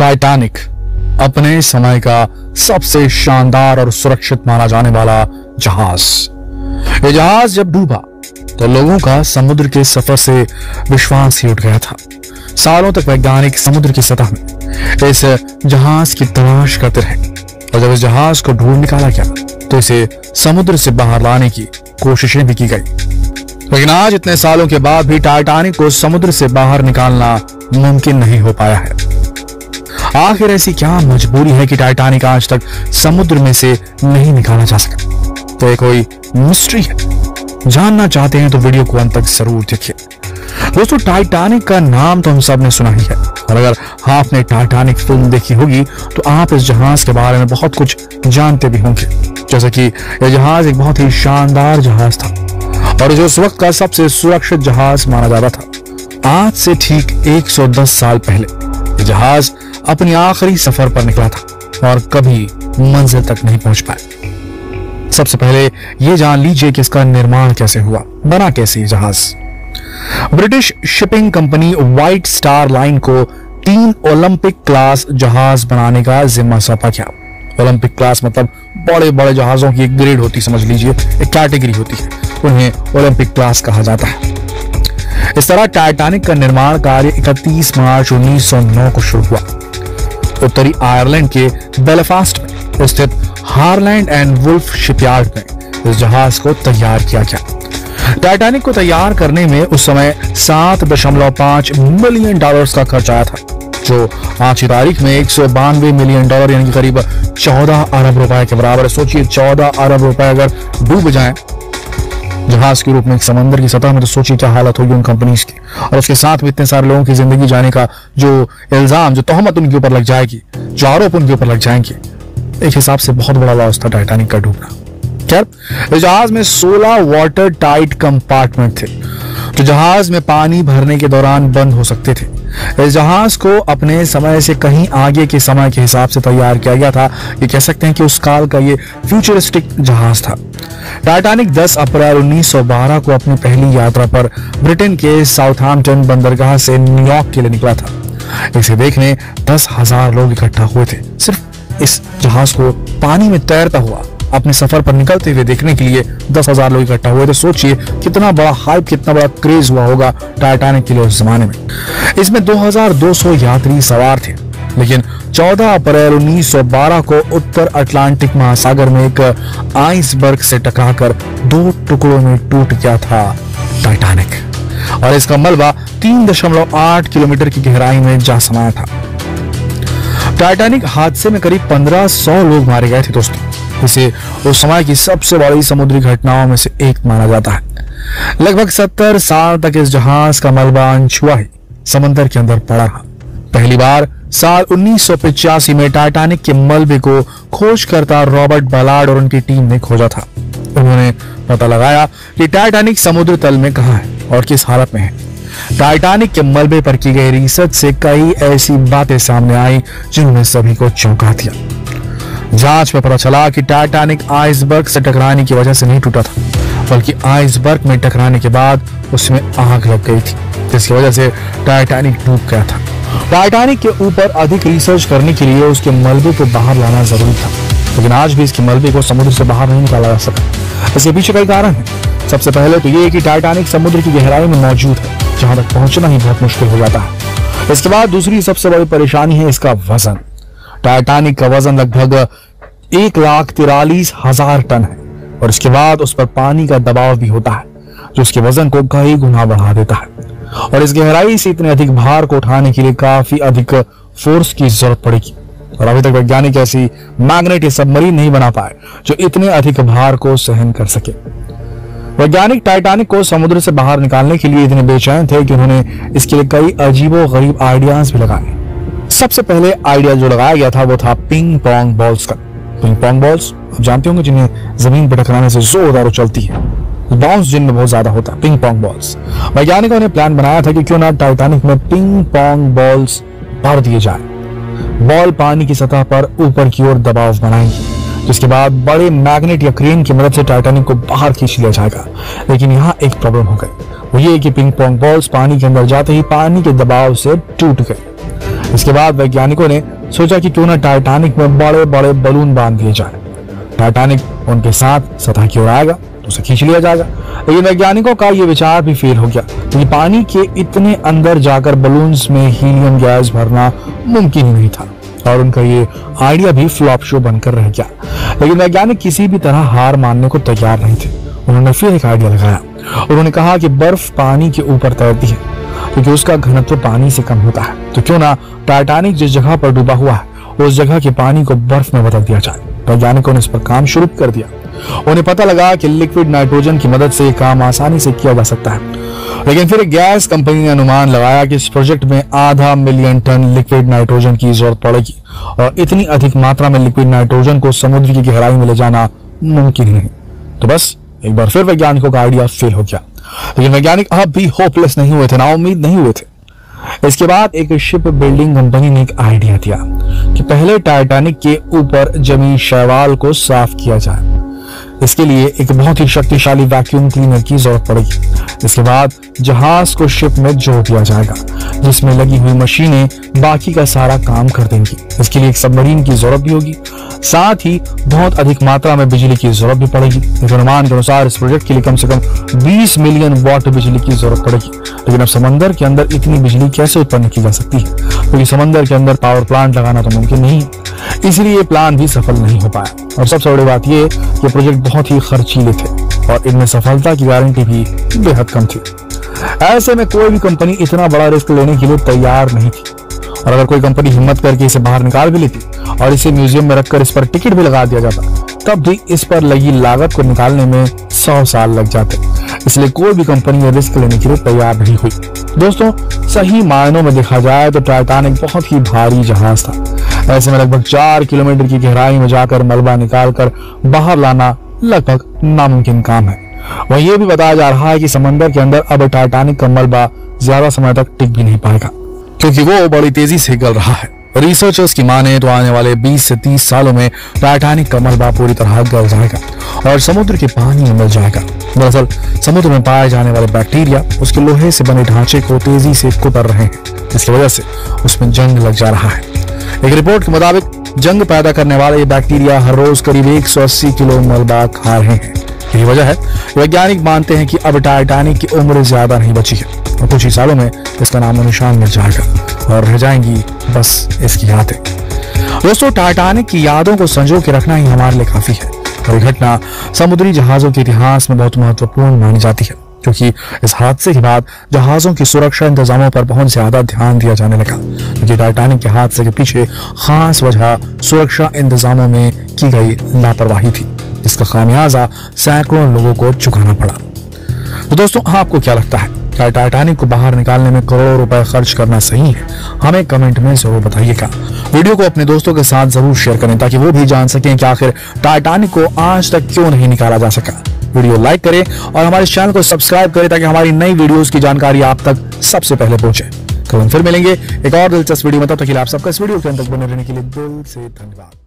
Titanic अपने समय का सबसे शानदार और सुरक्षित माना जाने वाला जहाज। ये जहाज जब डूबा तो लोगों का समुद्र के सफर से विश्वास ही उठ गया था। सालों तक वैज्ञानिक समुद्र की सतह में इस जहाज की तलाश करते रहे और जब इस जहाज को ढूंढ निकाला गया तो इसे समुद्र से बाहर लाने की कोशिशें भी की गई, लेकिन आज इतने सालों के बाद भी टाइटैनिक को समुद्र से बाहर निकालना मुमकिन नहीं हो पाया है। आखिर ऐसी क्या मजबूरी है कि टाइटैनिक आज तक समुद्र में से नहीं निकाला जा सका? तो ये कोई मिस्ट्री है। जानना चाहते हैं तो वीडियो को अंत तक जरूर देखिए। दोस्तों, टाइटैनिक का नाम तो हम सब ने सुना ही है और अगर आपने टाइटैनिक फिल्म देखी होगी तो आप इस जहाज के बारे में बहुत कुछ जानते भी होंगे, जैसे कि यह जहाज एक बहुत ही शानदार जहाज था और जो उस वक्त का सबसे सुरक्षित जहाज माना जाता था। आज से ठीक 110 साल पहले यह जहाज अपनी आखिरी सफर पर निकला था और कभी मंजिल तक नहीं पहुंच पाया। सबसे पहले यह जान लीजिए कि इसका निर्माण कैसे हुआ, बना कैसे जहाज। British shipping company white star line को 3 ओलंपिक क्लास जहाज बनाने का जिम्मा सौंपा गया। ओलंपिक क्लास मतलब बड़े बड़े जहाजों की एक ग्रेड होती, समझ लीजिए एक कैटेगरी होती है, उन्हें ओलंपिक क्लास कहा जाता है। इस तरह टाइटैनिक का निर्माण कार्य 31 मार्च 1909 को शुरू हुआ। उत्तरी आयरलैंड के बेलफास्ट में स्थित हारलैंड एंड वुल्फ शिपयार्ड में इस जहाज को तैयार किया गया। टाइटैनिक को तैयार करने में उस समय $7.5 मिलियन का खर्च आया था, जो आज की तारीख में $192 मिलियन यानी कि करीब 14 अरब रुपए के बराबर है। सोचिए 14 अरब रुपए अगर डूब जाएं जहाज के रूप में समंदर की सतह में, तो सोचिए क्या हालत होगी उन कंपनीज की। और उसके साथ में इतने सारे लोगों की जिंदगी जाने का जो इल्जाम, जो तोहमत उनके ऊपर लग जाएगी, जो आरोप उनके ऊपर लग जाएंगे, एक हिसाब से बहुत बड़ा लॉस था टाइटैनिक का डूबना। खैर, इस जहाज में 16 वाटर टाइट कंपार्टमेंट थे जो जहाज में पानी भरने के दौरान बंद हो सकते थे। इस जहाज को अपने समय से कहीं आगे के समय के हिसाब से तैयार किया गया था। ये कह सकते हैं कि उस काल का ये फ्यूचरिस्टिक जहाज था। टाइटैनिक 10 अप्रैल 1912 को अपनी पहली यात्रा पर ब्रिटेन के साउथहैम्पटन बंदरगाह से न्यूयॉर्क के लिए निकला था। इसे देखने 10,000 लोग इकट्ठा हुए थे। सिर्फ इस जहाज को पानी में तैरता हुआ अपने सफर पर निकलते हुए देखने के लिए 10,000 लोग इकट्ठा हुए थे। सोचिए कितना बड़ा हाइप, कितना बड़ा क्रेज हुआ होगा टाइटैनिक के लिए उस जमाने में। इसमें 2200 यात्री सवार थे, लेकिन 14 अप्रैल 1912 को उत्तर अटलांटिक महासागर में एक आइसबर्ग से टकराकर 2 टुकड़ों में टूट गया था टाइटैनिक और इसका मलबा 3.8 किलोमीटर की गहराई में जा समाया था। टाइटैनिक हादसे में करीब 1500 लोग मारे गए थे। दोस्तों, इसे उस समय की सबसे बड़ी समुद्री घटनाओं में से एक माना जाता है। लगभग 70 साल तक इस जहाज का मलबा अनछुआ ही समंदर के अंदर पड़ा रहा। पहली बार साल 1985 में टाइटैनिक के मलबे को खोजकर्ता रॉबर्ट बलार्ड और उनकी टीम ने खोजा था। उन्होंने पता लगाया कि टाइटैनिक समुद्र तल में कहां है और किस हालत में है। टाइटैनिक के मलबे पर की गई रिसर्च से कई ऐसी बातें सामने आई जिन्होंने सभी को चौंका दिया। जांच में पता चला कि टाइटैनिक आइसबर्ग से टकराने की वजह से नहीं टूटा था, बल्कि आइसबर्ग में टकराने के बाद उसमें आग लग गई थी, जिसकी वजह से टाइटैनिक डूब गया था। टाइटैनिक के ऊपर अधिक रिसर्च करने के लिए उसके मलबे को बाहर लाना जरूरी था, लेकिन आज भी इसके मलबे को समुद्र से बाहर नहीं निकाला जा सका। इसके पीछे कई कारण है। सबसे पहले तो ये कि टाइटैनिक समुद्र की गहराई में मौजूद है, जहां तक पहुंचना ही बहुत मुश्किल हो जाता है। इसके बाद दूसरी सबसे बड़ी परेशानी है इसका वजन। टाइटैनिक का वजन लगभग 1,43,000 टन है और इसके बाद उस पर पानी का दबाव भी होता है, जो उसके वजन को कई गुना बढ़ा देता है और इस गहराई से इतने अधिक भार को उठाने के लिए काफी अधिक फोर्स की जरूरत पड़ेगी और अभी तक वैज्ञानिक ऐसी मैग्नेटिक सबमरीन नहीं बना पाए जो इतने अधिक भार को सहन कर सके। वैज्ञानिक टाइटैनिक को समुद्र से बाहर निकालने के लिए इतने बेचैन थे कि उन्होंने इसके लिए कई अजीबोगरीब आइडियाज भी लगाए। सबसे पहले आइडिया जो लगाया गया था वो था पिंग पोंग बॉल्स का। पिंग पोंग बॉल्स आप जानते होंगे जिन्हें जमीन पर टकराने से जोरदार उछलती है, बाउंस जिनमें बहुत ज्यादा होता है, पिंग पोंग बॉल्स। वैज्ञानिकों ने प्लान बनाया था कि क्यों ना टाइटैनिक में पिंग पोंग बॉल्स भर दिए जाए। बॉल पानी की सतह पर ऊपर की ओर दबाव बनाएंगे, जिसके बाद बड़े मैग्नेट या क्रेन की मदद से टाइटैनिक को बाहर खींच लिया जाएगा। लेकिन यहाँ एक प्रॉब्लम हो गई, वो ये कि पिंग पोंग बॉल्स पानी के अंदर जाते ही पानी के दबाव से टूट गए। इसके बाद वैज्ञानिकों ने सोचा कि क्यों ना टाइटैनिक में बड़े बड़े बलून बांध दिए जाए। टाइटैनिक उनके साथ सतह की ओर आएगा तो उसे खींच लिया जाएगा। लेकिन वैज्ञानिकों का यह विचार भी फेल हो गया, क्योंकि पानी के इतने अंदर जाकर बलून्स में हीलियम गैस भरना मुमकिन ही नहीं था और उनका ये आइडिया भी फ्लॉप शो बनकर रह गया। लेकिन वैज्ञानिक किसी भी तरह हार मानने को तैयार नहीं थे। उन्होंने फिर एक आइडिया लगाया। उन्होंने कहा कि बर्फ पानी के ऊपर तैरती है क्योंकि उसका घनत्व पानी से कम होता है, तो क्यों ना टाइटैनिक जिस जगह पर डूबा हुआ है उस जगह के पानी को बर्फ में बदल दिया जाए। वैज्ञानिकों ने इस पर काम शुरू कर दिया। उन्हें पता लगा कि लिक्विड नाइट्रोजन की मदद से काम आसानी से किया जा सकता है। लेकिन फिर गैस कंपनी ने अनुमान लगाया कि इस प्रोजेक्ट में 0.5 मिलियन टन लिक्विड नाइट्रोजन की जरूरत पड़ेगी और इतनी अधिक मात्रा में लिक्विड नाइट्रोजन को समुद्र की गहराई में ले जाना मुमकिन नहीं। तो बस एक बार फिर वैज्ञानिकों का आइडिया फेल हो गया। लेकिन वैज्ञानिक अब भी होपलेस नहीं हुए थे, नाउम्मीद नहीं हुए थे। इसके बाद एक शिप बिल्डिंग कंपनी ने एक आइडिया दिया कि पहले टाइटैनिक के ऊपर जमी शैवाल को साफ किया जाए। इसके लिए एक बहुत ही शक्तिशाली वैक्यूम क्लीनर की जरूरत पड़ेगी। इसके बाद जहाज को शिप में जोड़ दिया जाएगा, जिसमें लगी हुई मशीनें बाकी का सारा काम कर देंगी। इसके लिए एक सबमरीन की जरूरत भी होगी, साथ ही बहुत अधिक मात्रा में बिजली की जरूरत भी पड़ेगी। इस अनुमान के अनुसार इस प्रोजेक्ट के लिए कम से कम 20 मिलियन वाट बिजली की जरूरत पड़ेगी। लेकिन अब समंदर के अंदर इतनी बिजली कैसे उत्पन्न की जा सकती है, क्योंकि समंदर के अंदर पावर प्लांट लगाना तो मुमकिन नहीं है। इसलिए ये प्लान भी सफल नहीं हो पाया। और सबसे बड़ी बात ये कि प्रोजेक्ट बहुत ही खर्चीले थे और इनमें सफलता की गारंटी भी बेहद कम थी। ऐसे में कोई भी कंपनी इतना बड़ा रिस्क लेने के लिए तैयार नहीं थी। और अगर कोई कंपनी हिम्मत करके इसे बाहर निकाल भी लेती और इसे म्यूजियम में रखकर इस पर टिकट भी लगा दिया जाता, तब भी इस पर लगी लागत को निकालने में 100 साल लग जाते। इसलिए कोई भी कंपनी ये रिस्क लेने के लिए तैयार नहीं हुई। दोस्तों, सही मायनों में देखा जाए तो टाइटैनिक बहुत ही भारी जहाज था। ऐसे में लगभग 4 किलोमीटर की गहराई में जाकर मलबा निकालकर बाहर लाना लगभग नामुमकिन काम है। वहीं ये भी बताया जा रहा है कि समंदर के अंदर अब टाइटैनिक का मलबा ज्यादा समय तक टिक भी नहीं पाएगा, क्योंकि वो बड़ी तेजी से गल रहा है। रिसर्चर्स की माने तो आने वाले 20 से 30 सालों में टाइटैनिक का मलबा पूरी तरह गल जाएगा और समुद्र के पानी में मिल जाएगा। दरअसल समुद्र में पाए जाने वाले बैक्टीरिया उसके लोहे से बने ढांचे को तेजी से कुतर रहे हैं, जिसकी वजह से उसमें जंग लग जा रहा है। एक रिपोर्ट के मुताबिक जंग पैदा करने वाले ये बैक्टीरिया हर रोज करीब 180 किलो मलबा खा रहे हैं। यही वजह है वैज्ञानिक मानते हैं कि अब टाइटैनिक की उम्र ज्यादा नहीं बची है और कुछ ही सालों में इसका नामो निशान मिट जाएगा और रह जाएंगी बस इसकी यादें। दोस्तों, टाइटैनिक की यादों को संजो के रखना ही हमारे लिए काफी है और ये घटना समुद्री जहाजों के इतिहास में बहुत महत्वपूर्ण मानी जाती है, क्योंकि इस हादसे के बाद जहाजों की सुरक्षा इंतजामों पर बहुत ज्यादा ध्यान दिया जाने लगा। क्योंकि टाइटैनिक के हादसे के पीछे खास वजह सुरक्षा इंतजामों में की गई लापरवाही थी, जिसका खामियाजा सैकड़ों लोगों को चुकाना पड़ा। तो दोस्तों, आपको क्या लगता है, क्या टाइटैनिक को बाहर निकालने में करोड़ों रुपए खर्च करना सही है? हमें कमेंट में जरूर बताइएगा। वीडियो को अपने दोस्तों के साथ जरूर शेयर करें ताकि वो भी जान सकें कि आखिर टाइटैनिक को आज तक क्यों नहीं निकाला जा सका। वीडियो लाइक करें और हमारे चैनल को सब्सक्राइब करें ताकि हमारी नई वीडियोस की जानकारी आप तक सबसे पहले पहुंचे। कल फिर मिलेंगे एक और दिलचस्प वीडियो में। तब तक के लिए आप सबका इस वीडियो के अंत तक बने रहने के लिए दिल से धन्यवाद।